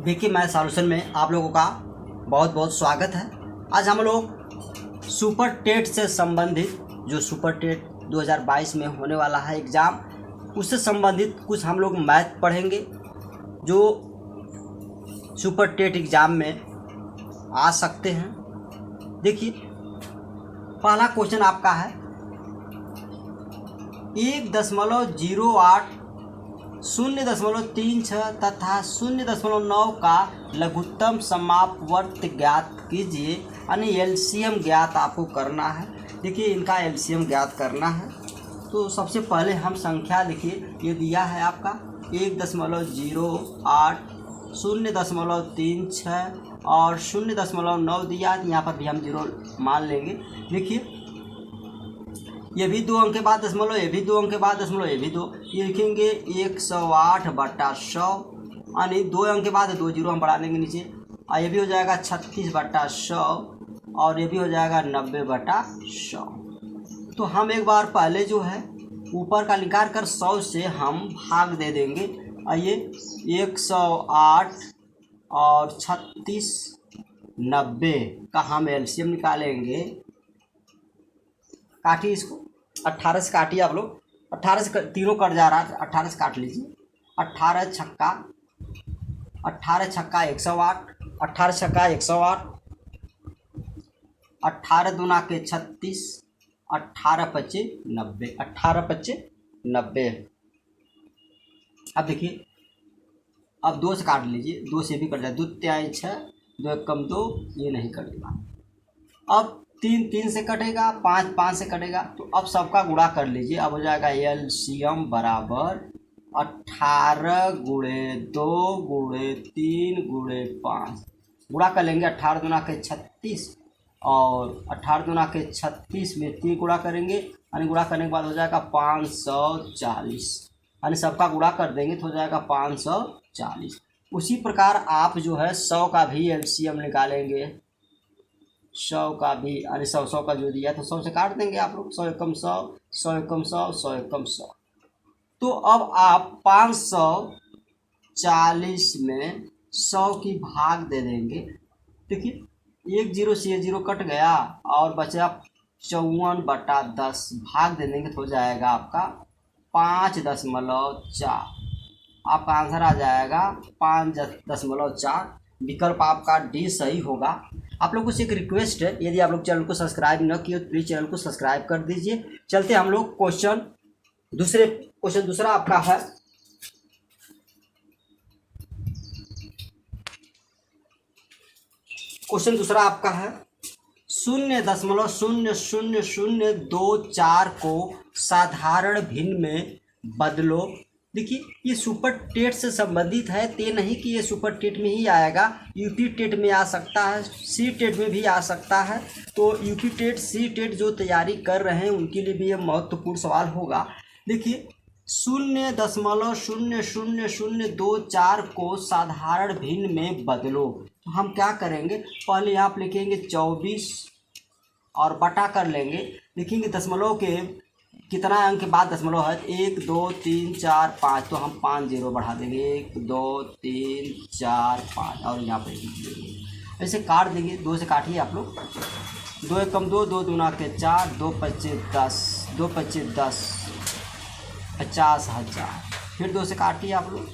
देखिए मैं सॉल्यूशन में आप लोगों का बहुत बहुत स्वागत है। आज हम लोग सुपर टेट से संबंधित जो सुपर टेट 2022 में होने वाला है एग्ज़ाम, उससे संबंधित कुछ हम लोग मैथ पढ़ेंगे जो सुपर टेट एग्ज़ाम में आ सकते हैं। देखिए पहला क्वेश्चन आपका है 1.08 0.36 तथा 0.9 का लघुत्तम समापवर्त ज्ञात कीजिए, यानी एलसीएम ज्ञात आपको करना है। देखिए इनका एलसीएम ज्ञात करना है तो सबसे पहले हम संख्या लिखिए। ये दिया है आपका 1.08 0.36 और 0.9 दिया, यहाँ पर भी हम 0 मान लेंगे। देखिए ये भी 2 अंक के बाद दशमलव, ये भी 2 अंक के बाद दशमलव, ये भी 2, ये लिखेंगे 108/100, यानी 2 अंक के बाद 2 जीरो हम बढ़ा लेंगे नीचे, और ये भी हो जाएगा 36/100 और ये भी हो जाएगा 90/100। तो हम एक बार पहले जो है ऊपर का निकाल कर 100 से हम भाग दे देंगे। आइए 108 और 36 90 का हम एलसीएम निकालेंगे। काटिए इसको, 18 से काटिए आप लोग, 18 से तीनों कट जा रहा है, 18 से काट लीजिए। 18 छक्का 108, 18 छक्का 108, 18 दूना के 36, 18 पच्चे 90, 18 पच्चे 90। अब देखिए अब 2 से काट लीजिए, 2 से भी कट जाए, 2 त्याई 6, 2 एक कम 2, ये नहीं कटेगा। अब 3 3 से कटेगा, 5 5 से कटेगा, तो अब सबका गुणा कर लीजिए। अब हो जाएगा एलसीएम बराबर 18 गुणे 2 गुणे 3 गुणे 5। गुणा कर लेंगे, 18 दूना के 36 और 18 दूना के 36 में 3 गुणा करेंगे, यानी गुणा करने के बाद हो जाएगा 540, यानी सबका गुणा कर देंगे तो हो जाएगा 540। उसी प्रकार आप जो है 100 का भी एलसीएम निकालेंगे, 100 का भी, यानी 100 का जो दिया तो 100 से काट देंगे आप लोग, 100 एकम 100, 100 एकम 100, 100 एकम 100। तो अब आप 540 में 100 की भाग दे देंगे। देखिए 1 जीरो से 0 कट गया और बचा 54/10, भाग दे देंगे तो हो जाएगा आपका 5.4। आपका आंसर आ जाएगा 5.4। विकल्प आपका डी सही होगा। आप लोगों से एक रिक्वेस्ट है, यदि आप लोग चैनल को सब्सक्राइब न किए तो प्लीज़ चैनल को सब्सक्राइब कर दीजिए। चलते हम लोग क्वेश्चन दूसरा आपका है क्वेश्चन दूसरा आपका है 0.0024 को साधारण भिन्न में बदलो। देखिए ये सुपर टेट से संबंधित है, तो ये नहीं कि ये सुपर टेट में ही आएगा, यूपी टेट में आ सकता है, सी टेट में भी आ सकता है। तो यूपी टेट सी टेट जो तैयारी कर रहे हैं उनके लिए भी ये महत्वपूर्ण सवाल होगा। देखिए 0.0024 को साधारण भिन्न में बदलो। तो हम क्या करेंगे, पहले यहाँ पर लिखेंगे 24 और बटा कर लेंगे, लिखेंगे दशमलव के कितना अंक के बाद दशमलव है, 1 2 3 4 5, तो हम 5 जीरो बढ़ा देंगे, 1 2 3 4 5 और यहाँ पर ऐसे काट देंगे। 2 से काटिए आप लोग, 2 एकम 2, 2 दूना के 4, 2 पच्चे 10, 2 पच्चे 10, 50,000। फिर 2 से काटिए आप लोग,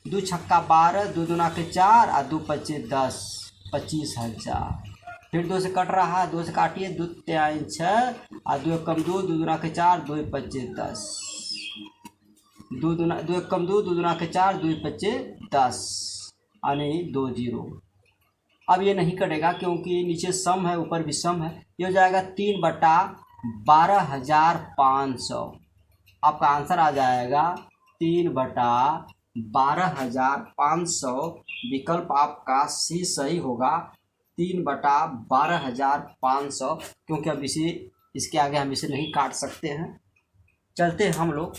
2 छक्का 12, 2 दूना के 4 और 2 पच्चे 10, 25,000। फिर 2 से कट रहा है, 2 से काटिए, 2 त्याई 6 और 2 एकम 2, 2 दूना के 4, 2 पच्चे 10, 2 एकम 2, 2 दूना के 4, 2 पच्चे 10, यानी 2 जीरो। अब ये नहीं कटेगा क्योंकि नीचे सम है, ऊपर भी सम है। ये हो जाएगा 3/12,500। आपका आंसर आ जाएगा 3/12,500। विकल्प आपका सी सही होगा, 3/12,500, क्योंकि अब इसके आगे हम इसे नहीं काट सकते हैं। चलते हैं हम लोग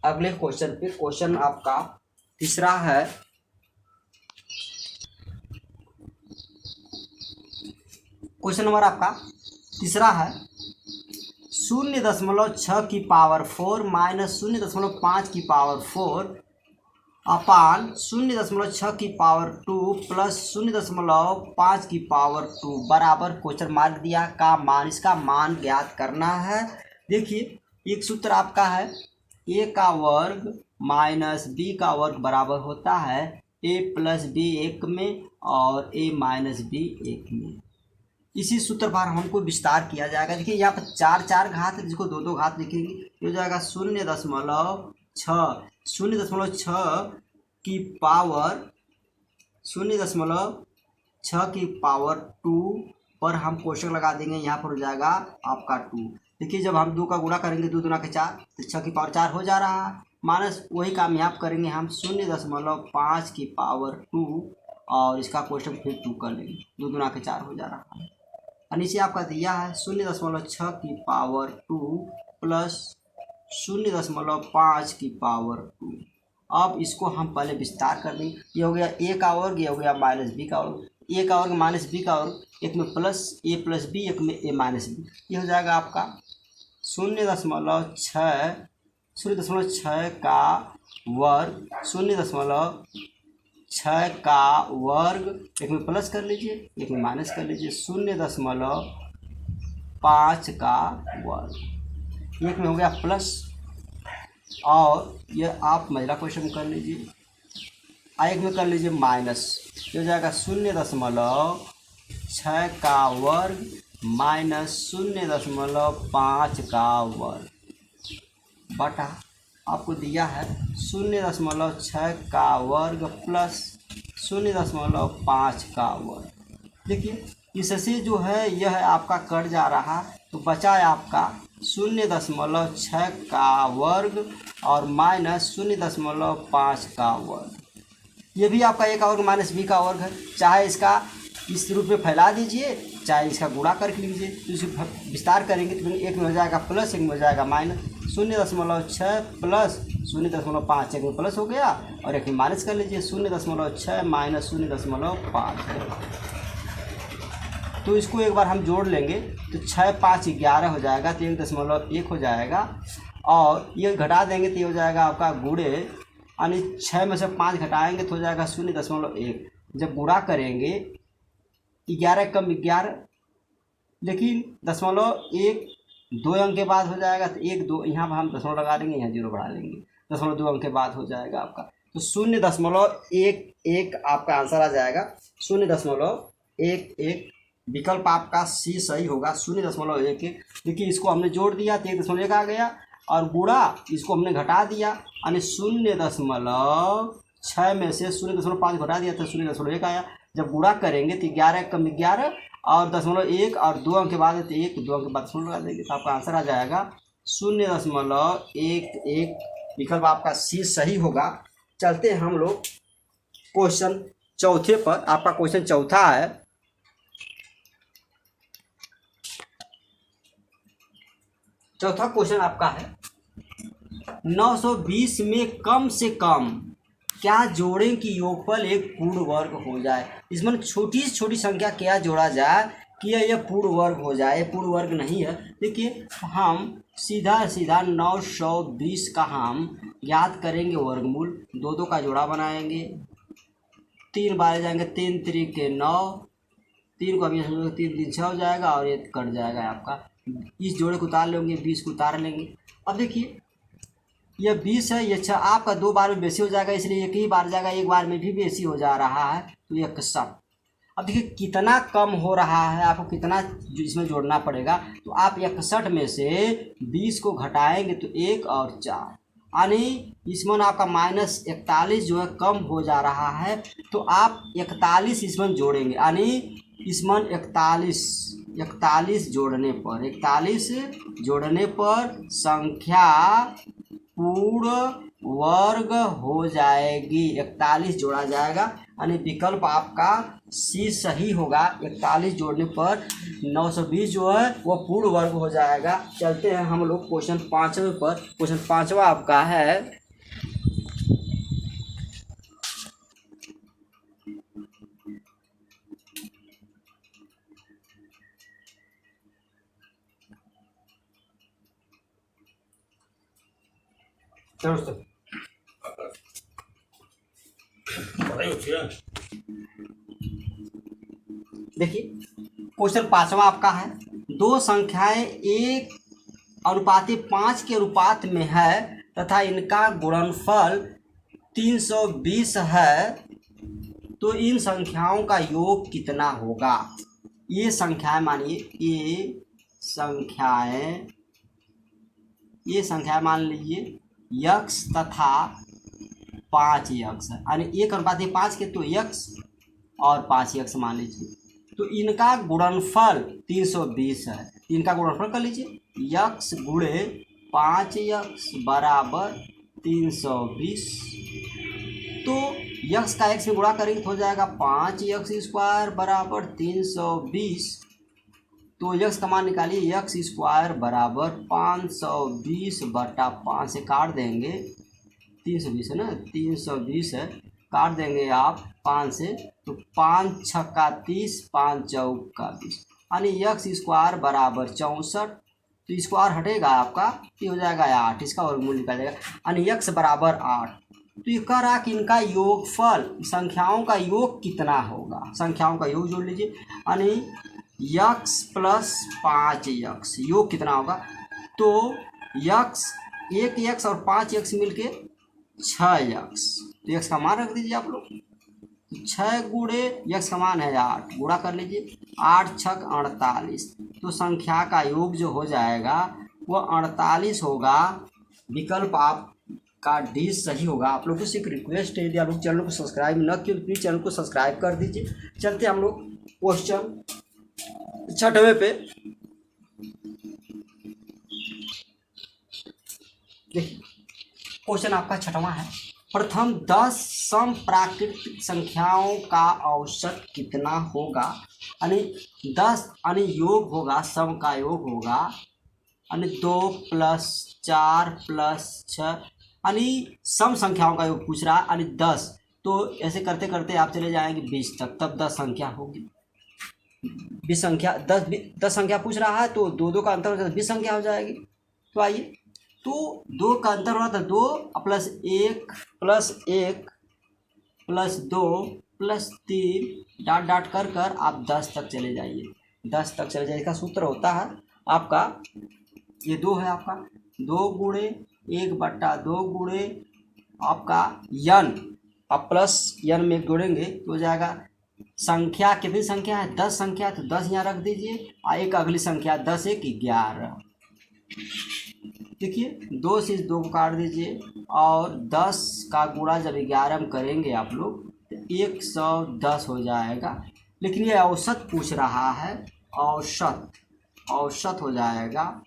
अगले क्वेश्चन पे। क्वेश्चन आपका तीसरा है क्वेश्चन नंबर आपका तीसरा है 0.6 की पावर 4 माइनस 0.5 की पावर 4 अपान 0.6 की पावर 2 प्लस 0.5 की पावर 2 बराबर क्वेश्चन मार्क दिया का मान, इसका मान ज्ञात करना है। देखिए एक सूत्र आपका है ए का वर्ग माइनस बी का वर्ग बराबर होता है ए प्लस बी एक में और ए माइनस बी एक में। इसी सूत्र पर हमको विस्तार किया जाएगा। देखिए यहाँ पर चार चार घात है, जिसको दो दो घात लिखेंगे ये हो जाएगा 0.6 0.6 की पावर 0.6 की पावर 2 पर हम कोष्टक लगा देंगे। यहाँ पर हो जाएगा आपका 2। देखिए जब हम 2 का गुणा करेंगे 2 दूना के 4 तो 6 की पावर 4 हो जा रहा है, माइनस वही काम यहाँ करेंगे हम 0.5 की पावर 2 और इसका क्वेश्चन फिर 2 कर लेंगे, 2 दूना के 4 हो जा रहा है। और नीचे आपका दिया है 0.6 की पावर 2 प्लस 0.5 की पावर 2। अब इसको हम पहले विस्तार कर देंगे। ये हो गया ए का वर्ग, ये हो गया माइनस बी का वर्ग, ए का वर्ग माइनस बी का वर्ग, एक में प्लस ए प्लस बी, एक में ए माइनस बी। ये हो जाएगा आपका 0.6 का वर्ग 0.6 का वर्ग, एक में प्लस कर लीजिए एक में माइनस कर लीजिए, 0.5 का वर्ग, एक में हो गया प्लस और ये आप महिला क्वेश्चन कर लीजिए, एक में कर लीजिए माइनस। ये हो जाएगा 0.6 का वर्ग माइनस 0.5 का वर्ग बटा आपको दिया है 0.6 का वर्ग प्लस 0.5 का वर्ग। देखिए इससे जो है यह आपका कट जा रहा, तो बचा है आपका 0.6 का वर्ग और माइनस 0.5 का वर्ग। ये भी आपका ए का वर्ग माइनस बी का वर्ग है, चाहे इसका इस रूप में फैला दीजिए चाहे इसका गुणा करके लीजिए। तो इसे विस्तार करेंगे तो एक में हो जाएगा प्लस एक में हो जाएगा माइनस, 0.6 प्लस 0.5, एक में प्लस हो गया और एक में माइनस कर लीजिए, 0.6 माइनस 0.5। तो इसको एक बार हम जोड़ लेंगे तो 6 5 11 हो जाएगा, तो 1.1 हो जाएगा और ये घटा देंगे तो ये हो जाएगा आपका गुणे, यानी 6 में से 5 घटाएंगे तो हो जाएगा 0.1। जब गुणा करेंगे 11 कम 11, लेकिन 0.1 2 अंक के बाद हो जाएगा तो 1 2 यहाँ पर हम दशमलव लगा देंगे, यहाँ 0 बढ़ा लेंगे, 0.2 अंक के बाद हो जाएगा आपका। तो 0.11 आपका आंसर आ जाएगा, 0.11 विकल्प आपका सी सही होगा, 0.11। देखिए इसको हमने जोड़ दिया तो 1.1 आ गया और गुणा इसको हमने घटा दिया, यानी 0.6 में से 0.5 घटा दिया तो 0.1 आया। जब गुणा करेंगे तो 11 कम 11 और 0.1 और 2 अंक के बाद तो 1 2 अंक के बाद 0 लगा देंगे, तो आपका आंसर आ जाएगा 0.11। विकल्प आपका सी सही होगा। चलते हैं हम लोग क्वेश्चन चौथे पर। आपका क्वेश्चन चौथा है, चौथा क्वेश्चन आपका है 920 में कम से कम क्या जोड़ें कि योगफल एक पूर्ण वर्ग हो जाए। इसमें छोटी से छोटी संख्या क्या जोड़ा जाए कि यह पूर्ण वर्ग हो जाए। पूर्ण वर्ग नहीं है। देखिए हम सीधा 920 का हम याद करेंगे वर्गमूल, 2 2 का जोड़ा बनाएंगे, 3 बार जाएंगे, 3 3 के 9, 3 को अभी 3 3 6 हो जाएगा और ये कट जाएगा आपका। इस जोड़े को उतार लेंगे, 20 को उतार लेंगे। अब देखिए यह 20 है, ये 6 आपका 2 बार में बेसी हो जाएगा, इसलिए एक ही बार जाएगा, एक बार में भी बेसी हो जा रहा है, तो 61। अब देखिए कितना कम हो रहा है, आपको कितना इसमें जोड़ना पड़ेगा। तो आप 61 में से 20 को घटाएंगे तो 1 और 4, यानी इसमें आपका -41 जो है कम हो जा रहा है। तो आप 41 इसमें जोड़ेंगे, यानी इसमें 41 जोड़ने पर संख्या पूर्ण वर्ग हो जाएगी। 41 जोड़ा जाएगा, यानी विकल्प आपका सी सही होगा। 41 जोड़ने पर 920 जो है वो पूर्ण वर्ग हो जाएगा। चलते हैं हम लोग क्वेश्चन 5वें पर। क्वेश्चन 5वां आपका है, देखिए क्वेश्चन 5वां आपका है, दो संख्याएं 1:5 के अनुपात में है तथा इनका गुणनफल 320 है, तो इन संख्याओं का योग कितना होगा। ये संख्याएं मानिए, ये संख्याएं मान लीजिए यक्स तथा 5x, यानी 1:5 के तो यक्स और 5x मान लीजिए, तो इनका गुणनफल 320 है। इनका गुणनफल कर लीजिए, यक्स गुणे 5x बराबर 320, तो यक्स का x में गुणा करेंगे तो हो जाएगा 5x² बराबर 320, तो यक्स का मान निकालिए, x² बराबर 520/5 से काट देंगे, 320 है ना, 320 है, काट देंगे आप 5 से, तो 5 छक्का 30, 5 चौका 20, यानी x² बराबर 64, तो स्क्वायर हटेगा आपका, ये हो जाएगा 8, इसका वर्गमूल निकल जाएगा, यानी x बराबर 8। तो ये कह रहा कि इनका योगफल, संख्याओं का योग कितना होगा। संख्याओं का योग जोड़ लीजिए, यानी x + 5x योग कितना होगा, तो x 1x और 5x मिलके 6x, तो x का मान रख दीजिए आप लोग, 6 गुणे x का मान है 8, गुणा कर लीजिए, 8 छक 48, तो संख्या का योग जो हो जाएगा वो 48 होगा। विकल्प आप का डी सही होगा। आप लोगों से एक रिक्वेस्ट है, यदि आप लोग चैनल को सब्सक्राइब न किए तो प्लीज़ चैनल को सब्सक्राइब कर दीजिए। चलते हम लोग क्वेश्चन 6वें पे। देखिए क्वेश्चन आपका 6वां है, प्रथम 10 समप्राकृतिक संख्याओं का औसत कितना होगा, यानी 10 यानी योग होगा, सम का योग होगा, यानी 2 + 4 + 6, यानी सम संख्याओं का योग पूछ रहा है, यानी 10, तो ऐसे करते करते आप चले जाएंगे 20 तक, तब 10 संख्या होगी। 20 संख्या 10 संख्या पूछ रहा है, तो 2 का अंतर हो जाता है, 20 संख्या हो जाएगी। तो आइए, तो 2 का अंतर हुआ था, 2 + 1 + 1 + 2 + 3 डॉट डॉट कर आप 10 तक चले जाइए, 10 तक चले जाइए। इसका सूत्र होता है आपका, ये 2 है आपका, 2 गुणे 1/2 गुणे आपका n, आप प्लस n में जोड़ेंगे तो हो जाएगा, संख्या कितनी संख्या है, 10 संख्या, तो 10 यहाँ रख दीजिए, और एक अगली संख्या 10 × 1 = 11। देखिए 2 से इस 2 को काट दीजिए, और 10 का गुणा जब 11 में करेंगे आप लोग तो 110 हो जाएगा। लेकिन ये औसत पूछ रहा है, औसत हो जाएगा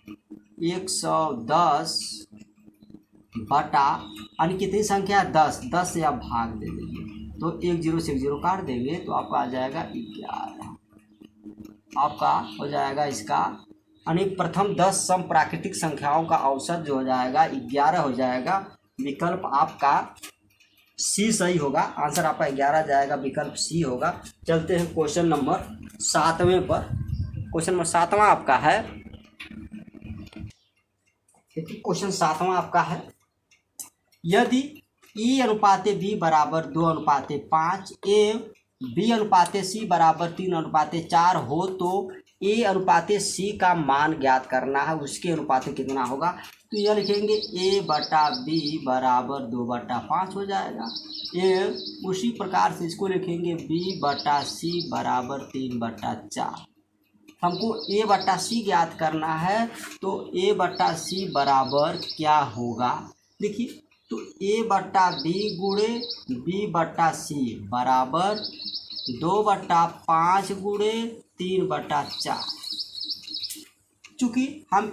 110 बटा, यानी कितनी संख्या 10, 10 से आप भाग दे देंगे, तो 1 0 से 1 0 काट देंगे, तो आपका आ जाएगा 11, आपका हो जाएगा इसका, यानी प्रथम 10 समप्राकृतिक संख्याओं का औसत जो हो जाएगा 11 हो जाएगा। विकल्प आपका सी सही होगा, आंसर आपका 11 जाएगा, विकल्प सी होगा। चलते हैं क्वेश्चन नंबर 7वें पर। क्वेश्चन नंबर 7वां आपका है, क्वेश्चन 7वां आपका है, यदि E/B बराबर 2/5, B/C बराबर 3/4 हो, तो A/C का मान ज्ञात करना है, उसके अनुपात कितना होगा। तो यह लिखेंगे A/B बराबर 2/5 हो जाएगा। उसी प्रकार से इसको लिखेंगे B/C बराबर 3/4। हमको A/C ज्ञात करना है, तो A/C बराबर क्या होगा, देखिए, तो A/B गुणे B/C बराबर 2/5 गुणे 3/4। चूँकि हम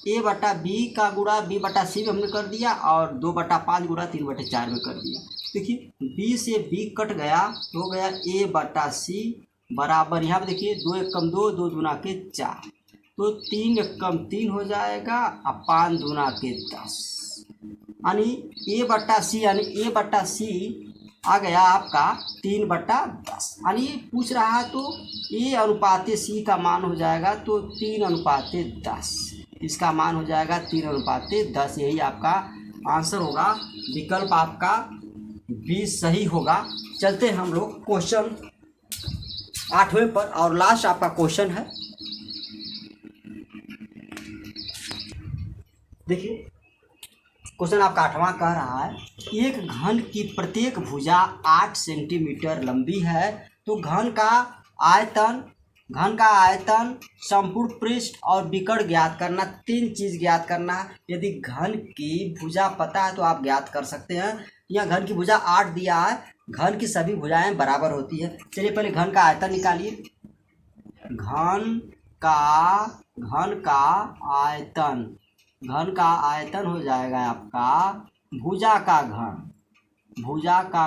A/B का गुणा B/C में हमने कर दिया, और 2/5 गुणा 3/4 में कर दिया। देखिए B से B कट गया, तो हो गया A/C बराबर, यहाँ पर देखिए 2 एकम 2, 2 दूना के 4, तो 3 एकम 3 हो जाएगा, और 5 दूना के 10, यानी A/C, यानी A/C आ गया आपका 3/10। यानी पूछ रहा है तो A/C का मान हो जाएगा तो 3/10, इसका मान हो जाएगा 3/10। यही आपका आंसर होगा। विकल्प आपका बी सही होगा। चलते हैं हम लोग क्वेश्चन 8वें पर, और लास्ट आपका क्वेश्चन है। देखिए क्वेश्चन आपका 8वां कह रहा है, एक घन की प्रत्येक भुजा 8 सेंटीमीटर लंबी है, तो घन का आयतन, संपूर्ण पृष्ठ और विकर्ण ज्ञात करना। 3 चीज ज्ञात करना है। यदि घन की भुजा पता है तो आप ज्ञात कर सकते हैं। यहाँ घन की भुजा 8 दिया है, घन की सभी भुजाएं बराबर होती है। चलिए पहले घन का आयतन निकालिए। घन का आयतन हो जाएगा आपका भुजा का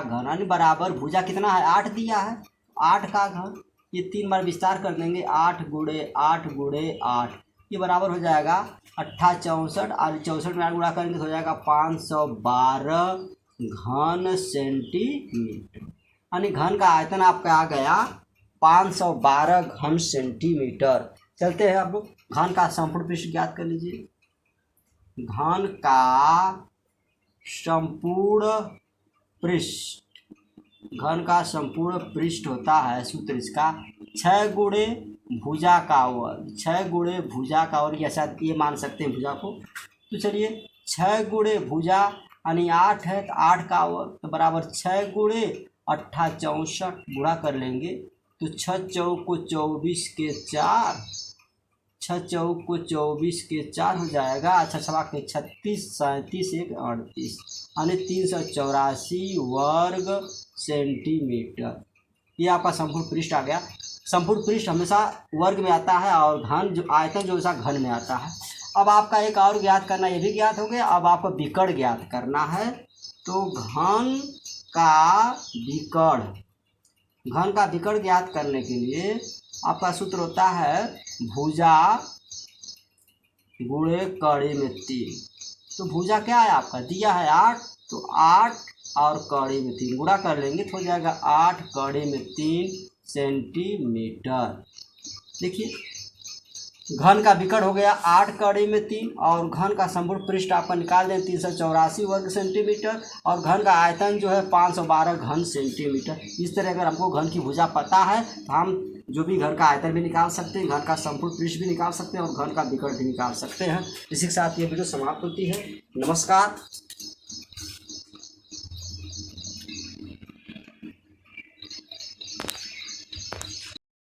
घन यानी बराबर, भुजा कितना है 8 दिया है, 8 का घन, ये 3 बार विस्तार कर देंगे, 8 गुणे 8 गुणे 8, ये बराबर हो जाएगा 8 64, और 64 में 8 गुणा करेंगे तो हो जाएगा 512 घन सेंटीमीटर। यानी घन का आयतन आपका आ गया 512 घन सेंटीमीटर। चलते हैं अब घन का संपूर्ण पृष्ठ ज्ञात कर लीजिए। घन का संपूर्ण पृष्ठ होता है, सूत्र इसका 6 गुणे भुजा का वर्ग, ऐसा ये मान सकते हैं भुजा को। तो चलिए 6 गुणे भुजा यानी 8 है, तो 8 का वर्ग तो बराबर 6 गुणे 8 64 गुणा कर लेंगे तो 6 चौक को 24 के 4, 6 चौक को 24 के 4 हो जाएगा। अच्छा 6 के 36, 37 1 38 यानी 384 वर्ग सेंटीमीटर। ये आपका संपूर्ण पृष्ठ आ गया। संपूर्ण पृष्ठ हमेशा वर्ग में आता है और घन जो आयतन जो हमेशा घन में आता है। अब आपका एक और ज्ञात करना, ये भी ज्ञात हो गया। अब आपको विकर्ण ज्ञात करना है, तो घन का विकर्ण ज्ञात करने के लिए आपका सूत्र होता है भुजा गुणे कड़ी में 3। तो भुजा क्या है आपका दिया है 8, तो 8 और कड़ी में 3 गुणा कर लेंगे तो हो जाएगा 8 कड़ी में 3 सेंटीमीटर। देखिए घन का विकर्ण हो गया 8 कड़ी में 3, और घन का संपूर्ण पृष्ठ आपका निकाल दें 384 वर्ग सेंटीमीटर, और घन का आयतन जो है 512 घन सेंटीमीटर। इस तरह अगर हमको घन की भुजा पता है तो हम जो भी घन का आयतन भी निकाल सकते हैं, घन का संपूर्ण पृष्ठ भी निकाल सकते हैं और घन का विकर्ण भी निकाल सकते हैं। इसी के साथ ये वीडियो समाप्त होती है। नमस्कार।